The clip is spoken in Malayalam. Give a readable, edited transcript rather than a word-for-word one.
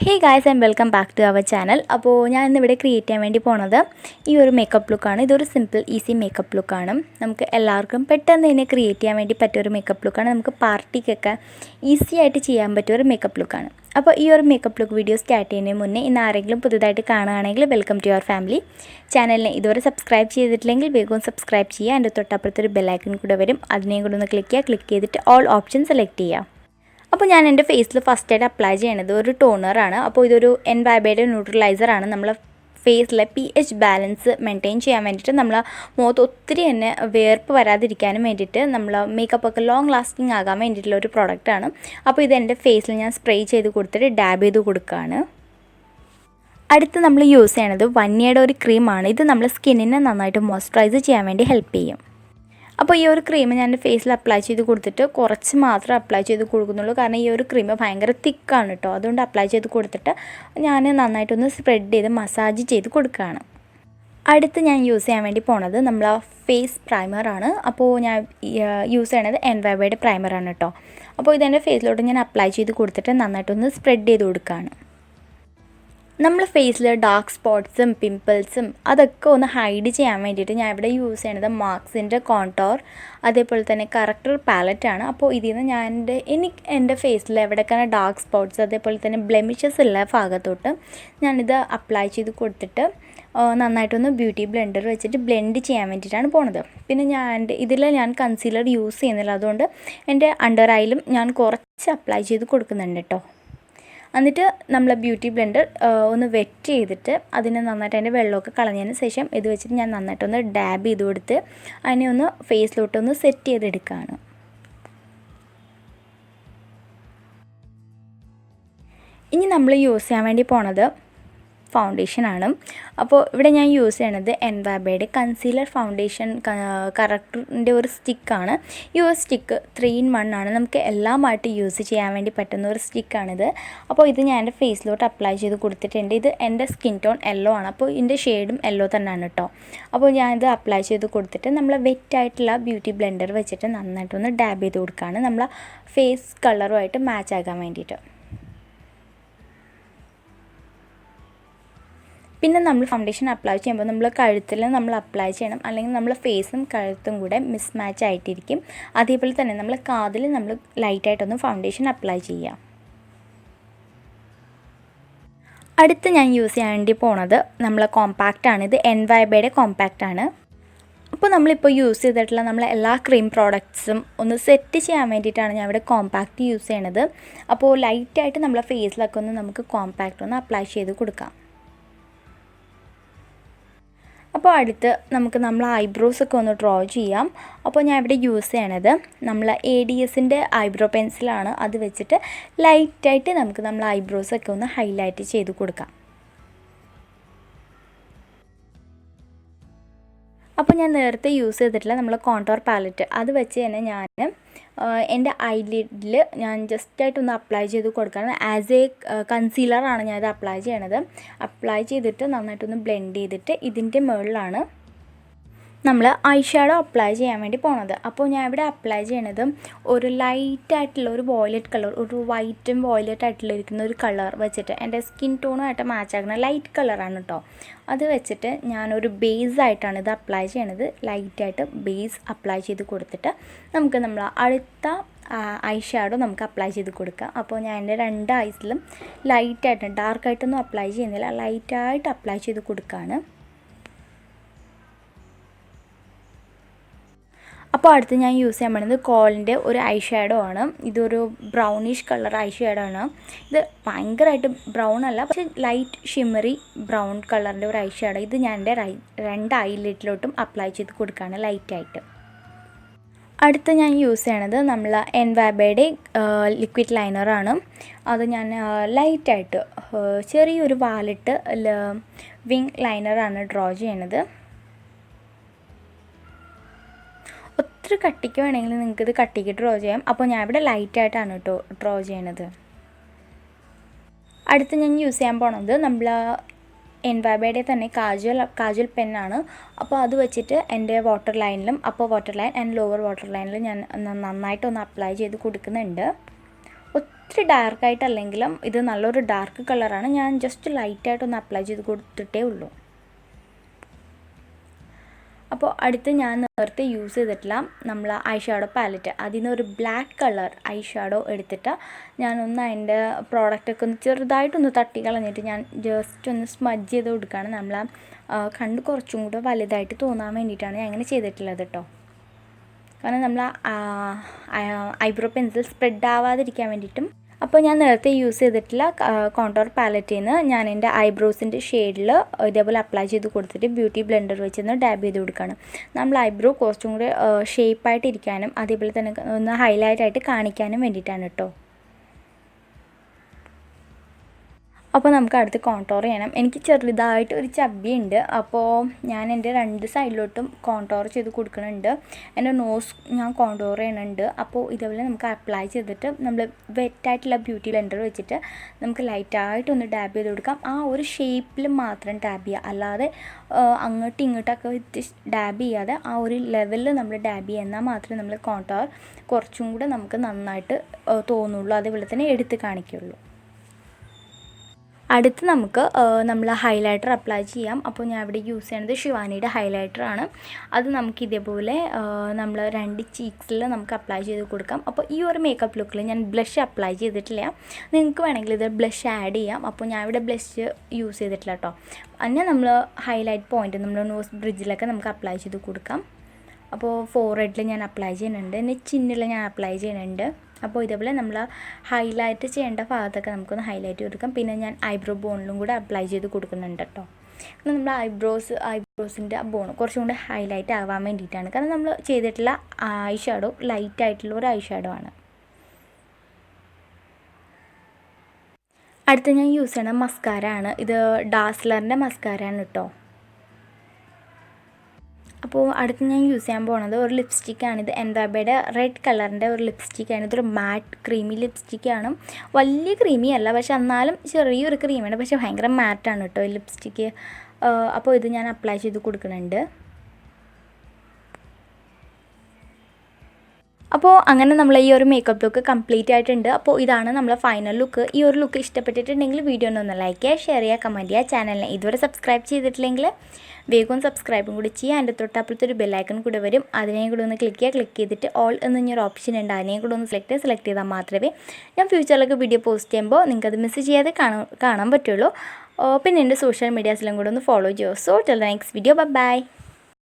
Hey guys and welcome back to our channel. അപ്പോൾ ഞാൻ ഇന്നിവിടെ ക്രിയേറ്റ് ചെയ്യാൻ വേണ്ടി പോണത് ഈ ഒരു മേക്കപ്പ് ലുക്കാണ്. ഇതൊരു സിമ്പിൾ ഈസി മേക്കപ്പ് ലുക്കാണ്. നമുക്ക് എല്ലാവർക്കും പെട്ടെന്ന് തന്നെ ക്രിയേറ്റ് ചെയ്യാൻ വേണ്ടി പറ്റിയൊരു മേക്കപ്പ് ലുക്കാണ്. നമുക്ക് പാർട്ടിക്കൊക്കെ ഈസി ആയിട്ട് ചെയ്യാൻ പറ്റിയൊരു മേക്കപ്പ് ലുക്കാണ്. അപ്പോൾ ഈ ഒരു മേക്കപ്പ് ലുക്ക് വീഡിയോ സ്റ്റാർട്ട് ചെയ്യുന്നതിന് മുന്നേ ഇന്ന് ആരെങ്കിലും പുതുതായിട്ട് കാണുകയാണെങ്കിൽ വെൽക്കം ടു യുവർ ഫാമിലി. ചാനലിനെ ഇതുവരെ സബ്സ്ക്രൈബ് ചെയ്തിട്ടില്ലെങ്കിൽ വേഗം സബ്സ്ക്രൈബ് ചെയ്യുക. എൻ്റെ തൊട്ടപ്പുറത്തൊരു ബെല്ലൈക്കൺ കൂടെ വരും, അതിനെയും കൂടെ ഒന്ന് ക്ലിക്ക് ചെയ്തിട്ട് ഓൾ ഓപ്ഷൻ സെലക്ട് ചെയ്യുക. അപ്പോൾ ഞാൻ എൻ്റെ ഫേസിൽ ഫസ്റ്റായിട്ട് അപ്ലൈ ചെയ്യണത് ഒരു ടോണറാണ്. അപ്പോൾ ഇതൊരു എൻവൈബയുടെ ന്യൂട്രലൈസറാണ്. നമ്മളെ ഫേസിലെ pH ബാലൻസ് മെയിൻറ്റെയിൻ ചെയ്യാൻ വേണ്ടിയിട്ട് നമ്മളെ മുഖത്ത് ഒത്തിരി തന്നെ വേർപ്പ് വരാതിരിക്കാനും വേണ്ടിയിട്ട് നമ്മൾ മേക്കപ്പൊക്കെ ലോങ് ലാസ്റ്റിംഗ് ആകാൻ വേണ്ടിയിട്ടുള്ള ഒരു പ്രോഡക്റ്റാണ്. അപ്പോൾ ഇത് എൻ്റെ ഫേസിൽ ഞാൻ സ്പ്രേ ചെയ്ത് കൊടുത്തിട്ട് ഡാബ് ചെയ്ത് കൊടുക്കുകയാണ്. അടുത്ത് നമ്മൾ യൂസ് ചെയ്യണത് വന്യയുടെ ഒരു ക്രീമാണ്. ഇത് നമ്മുടെ സ്കിന്നിനെ നന്നായിട്ട് മോയ്സ്ചറൈസ് ചെയ്യാൻ വേണ്ടി ഹെൽപ്പ് ചെയ്യും. അപ്പോൾ ഈ ഒരു ക്രീം ഞാൻ എൻ്റെ ഫേസിൽ അപ്ലൈ ചെയ്ത് കൊടുത്തിട്ട് കുറച്ച് മാത്രം അപ്ലൈ ചെയ്ത് കൊടുക്കുന്നുള്ളൂ. കാരണം ഈ ഒരു ക്രീം ഭയങ്കര തിക്കാണ് കേട്ടോ. അതുകൊണ്ട് അപ്ലൈ ചെയ്ത് കൊടുത്തിട്ട് ഞാൻ നന്നായിട്ടൊന്ന് സ്പ്രെഡ് ചെയ്ത് മസാജ് ചെയ്ത് കൊടുക്കുകയാണ്. അടുത്ത് ഞാൻ യൂസ് ചെയ്യാൻ വേണ്ടി പോണത് നമ്മൾ ഫേസ് പ്രൈമറാണ്. അപ്പോൾ ഞാൻ യൂസ് ചെയ്യണത് എൻവൈബയുടെ പ്രൈമറാണ് കേട്ടോ. അപ്പോൾ ഇതെൻ്റെ ഫേസിലോട്ട് ഞാൻ അപ്ലൈ ചെയ്ത് കൊടുത്തിട്ട് നന്നായിട്ടൊന്ന് സ്പ്രെഡ് ചെയ്ത് കൊടുക്കുകയാണ്. നമ്മൾ ഫേസിൽ ഡാർക്ക് സ്പോട്ട്സും പിമ്പിൾസും അതൊക്കെ ഒന്ന് ഹൈഡ് ചെയ്യാൻ വേണ്ടിയിട്ട് ഞാൻ ഇവിടെ യൂസ് ചെയ്യണത് മാർക്സിൻ്റെ കോൺടോർ, അതേപോലെ തന്നെ കറക്റ്റർ പാലറ്റാണ്. അപ്പോൾ ഇതിൽ നിന്ന് എനിക്ക് എൻ്റെ ഫേസിൽ എവിടെയൊക്കെയാണ് ഡാർക്ക് സ്പോട്ട്സ് അതേപോലെ തന്നെ ബ്ലെമിഷസ് ഉള്ള ഭാഗത്തോട്ട് ഞാനിത് അപ്ലൈ ചെയ്ത് കൊടുത്തിട്ട് നന്നായിട്ടൊന്ന് ബ്യൂട്ടി ബ്ലെൻഡർ വെച്ചിട്ട് ബ്ലെൻഡ് ചെയ്യാൻ വേണ്ടിയിട്ടാണ് പോണത്. പിന്നെ ഇതിൽ ഞാൻ കൺസീലർ യൂസ് ചെയ്യുന്നില്ല, അതുകൊണ്ട് എൻ്റെ അണ്ടർ ഐയിലും ഞാൻ കുറച്ച് അപ്ലൈ ചെയ്ത് കൊടുക്കുന്നുണ്ട് കേട്ടോ. എന്നിട്ട് നമ്മൾ ബ്യൂട്ടി ബ്ലെൻഡർ ഒന്ന് വെറ്റ് ചെയ്തിട്ട് അതിനെ നന്നായിട്ട് അതിൻ്റെ വെള്ളമൊക്കെ കളഞ്ഞതിന് ശേഷം ഇത് വെച്ചിട്ട് ഞാൻ നന്നായിട്ടൊന്ന് ഡാബ് ചെയ്ത് കൊടുത്ത് അതിനെ ഒന്ന് ഫേസിലോട്ടൊന്ന് സെറ്റ് ചെയ്തെടുക്കുകയാണ്. ഇനി നമ്മൾ യൂസ് ചെയ്യാൻ വേണ്ടി പോണത് ഫൗണ്ടേഷനാണ്. അപ്പോൾ ഇവിടെ ഞാൻ യൂസ് ചെയ്യണത് എൻവാബയുടെ കൺസീലർ ഫൗണ്ടേഷൻ കറക്റ്ററിൻ്റെ ഒരു സ്റ്റിക്കാണ്. ഈ ഒരു സ്റ്റിക്ക് 3-in-1 ആണ്. നമുക്ക് എല്ലാമായിട്ട് യൂസ് ചെയ്യാൻ വേണ്ടി പറ്റുന്ന ഒരു സ്റ്റിക്കാണിത്. അപ്പോൾ ഇത് ഞാൻ എൻ്റെ ഫേസിലോട്ട് അപ്ലൈ ചെയ്ത് കൊടുത്തിട്ടുണ്ട്. ഇത് എൻ്റെ സ്കിൻ ടോൺ യെല്ലോ ആണ്. അപ്പോൾ ഇതിൻ്റെ ഷെയ്ഡും യെല്ലോ തന്നെയാണ് കേട്ടോ. അപ്പോൾ ഞാനിത് അപ്ലൈ ചെയ്ത് കൊടുത്തിട്ട് നമ്മൾ വെറ്റായിട്ടുള്ള ബ്യൂട്ടി ബ്ലെൻഡർ വെച്ചിട്ട് നന്നായിട്ടൊന്ന് ഡാബ് ചെയ്ത് കൊടുക്കുകയാണ്, നമ്മളെ ഫേസ് കളറുമായിട്ട് മാച്ച് ആകാൻ വേണ്ടിയിട്ട്. പിന്നെ നമ്മൾ ഫൗണ്ടേഷൻ അപ്ലൈ ചെയ്യുമ്പോൾ നമ്മൾ കഴുത്തിൽ നമ്മൾ അപ്ലൈ ചെയ്യണം, അല്ലെങ്കിൽ നമ്മൾ ഫേസും കഴുത്തും കൂടെ മിസ്മാച്ച് ആയിട്ടിരിക്കും. അതേപോലെ തന്നെ നമ്മൾ കാതിൽ നമ്മൾ ലൈറ്റായിട്ടൊന്ന് ഫൗണ്ടേഷൻ അപ്ലൈ ചെയ്യാം. അടുത്ത് ഞാൻ യൂസ് ചെയ്യാൻ വേണ്ടി പോണത് നമ്മളെ കോമ്പാക്റ്റാണ്. ഇത് എൻവൈബയുടെ കോമ്പാക്റ്റാണ്. അപ്പോൾ നമ്മളിപ്പോൾ യൂസ് ചെയ്തിട്ടുള്ള നമ്മളെ എല്ലാ ക്രീം പ്രോഡക്ട്സും ഒന്ന് സെറ്റ് ചെയ്യാൻ വേണ്ടിയിട്ടാണ് ഞാൻ ഇവിടെ കോമ്പാക്റ്റ് യൂസ് ചെയ്യണത്. അപ്പോൾ ലൈറ്റായിട്ട് നമ്മളെ ഫേസിലൊക്കെ ഒന്ന് നമുക്ക് കോമ്പാക്റ്റ് ഒന്ന് അപ്ലൈ ചെയ്ത് കൊടുക്കാം. അപ്പോൾ അടുത്ത് നമ്മൾ ഐബ്രോസൊക്കെ ഒന്ന് ഡ്രോ ചെയ്യാം. അപ്പോൾ ഞാൻ ഇവിടെ യൂസ് ചെയ്യണത് നമ്മൾ ADSൻ്റെ ഐബ്രോ പെൻസിലാണ്. അത് വെച്ചിട്ട് ലൈറ്റായിട്ട് നമ്മൾ ഐബ്രോസൊക്കെ ഒന്ന് ഹൈലൈറ്റ് ചെയ്ത് കൊടുക്കാം. അപ്പോൾ ഞാൻ നേരത്തെ യൂസ് ചെയ്തിട്ടുള്ള നമ്മൾ കോൺടോർ പാലറ്റ് അത് വെച്ച് തന്നെ ഞാൻ എൻ്റെ ഐലിഡിൽ ഞാൻ ജസ്റ്റായിട്ടൊന്ന് അപ്ലൈ ചെയ്ത് കൊടുക്കുകയാണ്. ആസ് എ കൺസീലറാണ് ഞാനത് അപ്ലൈ ചെയ്യണത്. അപ്ലൈ ചെയ്തിട്ട് നന്നായിട്ടൊന്ന് ബ്ലെൻഡ് ചെയ്തിട്ട് ഇതിൻ്റെ മുകളിലാണ് നമ്മൾ ഐ ഷാഡോ അപ്ലൈ ചെയ്യാൻ വേണ്ടി പോണത്. അപ്പോൾ ഞാൻ ഇവിടെ അപ്ലൈ ചെയ്യണത് ഒരു ലൈറ്റായിട്ടുള്ള ഒരു വോയിലറ്റ് കളർ, ഒരു വൈറ്റും വോയിലറ്റ് ആയിട്ടുള്ള ഇരിക്കുന്ന ഒരു കളർ വെച്ചിട്ട് എൻ്റെ സ്കിൻ ടോണുമായിട്ട് മാച്ച് ആക്കുന്ന ലൈറ്റ് കളറാണ് കേട്ടോ. അത് വെച്ചിട്ട് ഞാനൊരു ബേസായിട്ടാണ് ഇത് അപ്ലൈ ചെയ്യണത്. ലൈറ്റായിട്ട് ബേസ് അപ്ലൈ ചെയ്ത് കൊടുത്തിട്ട് നമ്മൾ അടുത്ത ഐ ഷാഡോ നമുക്ക് അപ്ലൈ ചെയ്ത് കൊടുക്കാം. അപ്പോൾ ഞാൻ എൻ്റെ 2 ഐസിലും ലൈറ്റായിട്ട് ഡാർക്കായിട്ടൊന്നും അപ്ലൈ ചെയ്യുന്നില്ല, ലൈറ്റായിട്ട് അപ്ലൈ ചെയ്ത് കൊടുക്കുകയാണ്. അപ്പോൾ അടുത്ത് ഞാൻ യൂസ് ചെയ്യാൻ പറ്റുന്നത് കോളിൻ്റെ ഒരു ഐ ഷാഡോ ആണ്. ഇതൊരു ബ്രൗണിഷ് കളർ ഐ ഷാഡോ ആണ്. ഇത് ഭയങ്കരമായിട്ട് ബ്രൗൺ അല്ല, പക്ഷേ ലൈറ്റ് ഷിമ്മറി ബ്രൗൺ കളറിൻ്റെ ഒരു ഐ ഷാഡോ. ഇത് ഞാൻ എൻ്റെ 2 ഐലിഡിലോട്ടും അപ്ലൈ ചെയ്ത് കൊടുക്കുകയാണ് ലൈറ്റായിട്ട്. അടുത്ത് ഞാൻ യൂസ് ചെയ്യണത് നമ്മൾ എൻവാബയുടെ ലിക്വിഡ് ലൈനറാണ്. അത് ഞാൻ ലൈറ്റായിട്ട് ചെറിയൊരു വാലിട്ട് വിങ് ലൈനറാണ് ഡ്രോ ചെയ്യണത്. ഒത്തിരി കട്ടിക്ക് വേണമെങ്കിൽ നിങ്ങൾക്കിത് കട്ടിക്ക് ഡ്രോ ചെയ്യാം. അപ്പോൾ ഞാൻ ഇവിടെ ലൈറ്റായിട്ടാണ് കേട്ടോ ഡ്രോ ചെയ്യണത്. അടുത്ത് ഞാൻ യൂസ് ചെയ്യാൻ പോണത് നമ്മൾ എൻവാബയുടെ തന്നെ കാജൽ പെന്നാണ്. അപ്പോൾ അത് വെച്ചിട്ട് എൻ്റെ വാട്ടർ ലൈനിലും upper water line and lower water ലൈനിലും ഞാൻ നന്നായിട്ടൊന്ന് അപ്ലൈ ചെയ്ത് കൊടുക്കുന്നുണ്ട്. ഇത്തിരി ഡാർക്കായിട്ടല്ലെങ്കിലും ഇത് നല്ലൊരു ഡാർക്ക് കളറാണ്. ഞാൻ ജസ്റ്റ് ലൈറ്റായിട്ടൊന്ന് അപ്ലൈ ചെയ്ത് കൊടുത്തിട്ടേ ഉള്ളൂ. അപ്പോൾ അടുത്ത് ഞാൻ നേരത്തെ യൂസ് ചെയ്തിട്ടില്ല നമ്മൾ ഐ ഷാഡോ പാലറ്റ്, അതിൽ നിന്ന് ഒരു ബ്ലാക്ക് കളർ ഐ ഷാഡോ എടുത്തിട്ട് ഞാനൊന്ന് അതിൻ്റെ പ്രോഡക്റ്റൊക്കെ ഒന്ന് ചെറുതായിട്ടൊന്ന് തട്ടി കളഞ്ഞിട്ട് ഞാൻ ജസ്റ്റ് ഒന്ന് സ്മജ് ചെയ്ത് കൊടുക്കുകയാണ്. നമ്മൾ കണ്ണ് കുറച്ചും കൂടെ വലുതായിട്ട് തോന്നാൻ വേണ്ടിയിട്ടാണ് ഞാൻ അങ്ങനെ ചെയ്തിട്ടുള്ളത് കേട്ടോ. കാരണം നമ്മൾ ഐബ്രോ പെൻസിൽ സ്പ്രെഡ് ആവാതിരിക്കാൻ വേണ്ടിയിട്ടും. അപ്പോൾ ഞാൻ നേരത്തെ യൂസ് ചെയ്തിട്ടുള്ള കോണ്ടോർ പാലറ്റിൽ നിന്ന് ഞാൻ എൻ്റെ ഐബ്രോസിൻ്റെ ഷെയ്ഡിൽ ഇതേപോലെ അപ്ലൈ ചെയ്ത് കൊടുത്തിട്ട് ബ്യൂട്ടി ബ്ലെൻഡർ വെച്ചൊന്ന് ഡാബ് ചെയ്ത് കൊടുക്കുകയാണ്. നമ്മൾ ഐബ്രോ കുറച്ചും കൂടി ഷേപ്പായിട്ടിരിക്കാനും അതേപോലെ തന്നെ ഒന്ന് ഹൈലൈറ്റായിട്ട് കാണിക്കാനും വേണ്ടിയിട്ടാണ് കേട്ടോ. അപ്പോൾ നമുക്ക് അടുത്ത് കോൺടോർ ചെയ്യണം. എനിക്ക് ചെറുതായിട്ട് ഒരു ചബ്ബിയുണ്ട്, അപ്പോൾ ഞാൻ എൻ്റെ 2 സൈഡിലോട്ടും കോൺടോർ ചെയ്ത് കൊടുക്കുന്നുണ്ട്. എൻ്റെ നോസ് ഞാൻ കോൺടോർ ചെയ്യണുണ്ട്. അപ്പോൾ ഇതേപോലെ നമുക്ക് അപ്ലൈ ചെയ്തിട്ട് നമ്മൾ വെറ്റായിട്ടുള്ള ബ്യൂട്ടി ബ്ലെൻഡർ വെച്ചിട്ട് നമുക്ക് ലൈറ്റായിട്ടൊന്ന് ഡാബ് ചെയ്ത് കൊടുക്കാം. ആ ഒരു ഷേപ്പിൽ മാത്രം ഡാബ് ചെയ്യുക, അല്ലാതെ അങ്ങോട്ടും ഇങ്ങോട്ടൊക്കെ ഡാബ് ചെയ്യാതെ ആ ഒരു ലെവലിൽ നമ്മൾ ഡാബ് ചെയ്യുക, എന്നാൽ മാത്രമേ നമ്മൾ കോൺടോർ കുറച്ചും കൂടെ നമുക്ക് നന്നായിട്ട് തോന്നുള്ളൂ, അതേപോലെ തന്നെ എടുത്ത് കാണിക്കുള്ളൂ. അടുത്ത് നമുക്ക് നമ്മൾ ഹൈലൈറ്റർ അപ്ലൈ ചെയ്യാം. അപ്പോൾ ഞാൻ ഇവിടെ യൂസ് ചെയ്യുന്നത് ശിവാനിയുടെ ഹൈലൈറ്ററാണ്. അത് നമുക്ക് ഇതേപോലെ നമ്മൾ 2 ചീക്സിൽ നമുക്ക് അപ്ലൈ ചെയ്ത് കൊടുക്കാം. അപ്പോൾ ഈ ഒരു മേക്കപ്പ് ലുക്കിൽ ഞാൻ ബ്ലഷ് അപ്ലൈ ചെയ്തിട്ടില്ല. നിങ്ങൾക്ക് വേണമെങ്കിൽ ഇത് ബ്ലഷ് ആഡ് ചെയ്യാം. അപ്പോൾ ഞാൻ ഇവിടെ ബ്ലഷ് യൂസ് ചെയ്തിട്ടില്ല കേട്ടോ. അങ്ങനെ നമ്മൾ ഹൈലൈറ്റ് പോയിൻറ്റ് നമ്മൾ നോസ് ബ്രിഡ്ജിലൊക്കെ നമുക്ക് അപ്ലൈ ചെയ്ത് കൊടുക്കാം. അപ്പോൾ ഫോർഹെഡിൽ ഞാൻ അപ്ലൈ ചെയ്യുന്നുണ്ട്, പിന്നെ ചിന്നിൽ ഞാൻ അപ്ലൈ ചെയ്യുന്നുണ്ട്. അപ്പോൾ ഇതേപോലെ നമ്മൾ ഹൈലൈറ്റ് ചെയ്യേണ്ട ഭാഗത്തൊക്കെ നമുക്കൊന്ന് ഹൈലൈറ്റ് കൊടുക്കാം. പിന്നെ ഞാൻ ഐബ്രോ ബോണിലും കൂടെ അപ്ലൈ ചെയ്ത് കൊടുക്കുന്നുണ്ട് കേട്ടോ. കാരണം നമ്മൾ ഐബ്രോസിൻ്റെ ബോൺ കുറച്ചും കൂടെ ഹൈലൈറ്റ് ആവാൻ വേണ്ടിയിട്ടാണ്. കാരണം നമ്മൾ ചെയ്തിട്ടുള്ള ഐ ഷാഡോ ലൈറ്റായിട്ടുള്ള ഒരു ഐ ഷാഡോ ആണ്. അടുത്ത് ഞാൻ യൂസ് ചെയ്യണ മസ്കാര ആണ്. ഇത് ഡാസ്ലറിൻ്റെ മസ്കാര ആണ് കേട്ടോ. അപ്പോൾ അടുത്ത് ഞാൻ യൂസ് ചെയ്യാൻ പോകുന്നത് ഒരു ലിപ്സ്റ്റിക്കാണ്. ഇത് എൻവാബയുടെ റെഡ് കളറിൻ്റെ ഒരു ലിപ്സ്റ്റിക്കാണ്. ഇതൊരു മാറ്റ് ക്രീമി ലിപ്സ്റ്റിക്കാണ്. വലിയ ക്രീമി അല്ല, പക്ഷെ എന്നാലും ചെറിയൊരു ക്രീമാണ്, പക്ഷെ ഭയങ്കര മാറ്റാണ് കേട്ടോ ഈ ലിപ്സ്റ്റിക്ക്. അപ്പോൾ ഇത് ഞാൻ അപ്ലൈ ചെയ്ത് കൊടുക്കുന്നുണ്ട്. അപ്പോൾ അങ്ങനെ നമ്മൾ ഈ ഒരു മേക്കപ്പ് ലുക്ക് കംപ്ലീറ്റ് ആയിട്ടുണ്ട്. അപ്പോൾ ഇതാണ് നമ്മളെ ഫൈനൽ ലുക്ക്. ഈ ഒരു ലുക്ക് ഇഷ്ടപ്പെട്ടിട്ടുണ്ടെങ്കിൽ വീഡിയോ ഒന്ന് ലൈക്ക് ചെയ്യുക, ഷെയർ ചെയ്യുക, കമൻറ്റ് ചെയ്യുക. ചാനലിനെ ഇതുവരെ സബ്സ്ക്രൈബ് ചെയ്തിട്ടില്ലെങ്കിൽ വേഗം സബ്സ്ക്രൈബും കൂടി ചെയ്യുക. അതിൻ്റെ തൊട്ടപ്പുറത്ത് ഒരു ബെല്ലൈക്കൺ കൂടെ വരും, അതിനെയും കൂടെ ഒന്ന് ക്ലിക്ക് ചെയ്തിട്ട് ഓൾ എന്നൊരു ഓപ്ഷൻ ഉണ്ട്, അതിനെയും കൂടെ ഒന്ന് സെലക്ട് ചെയ്താൽ മാത്രമേ ഞാൻ ഫ്യൂച്ചറിലൊക്കെ വീഡിയോ പോസ്റ്റ് ചെയ്യുമ്പോൾ നിങ്ങൾക്കത് മിസ് ചെയ്യാതെ കാണാൻ പറ്റുള്ളൂ. പിന്നെ എൻ്റെ സോഷ്യൽ മീഡിയാസിലും കൂടെ ഒന്ന് ഫോളോ ചെയ്യുമോ. So till the next video, by.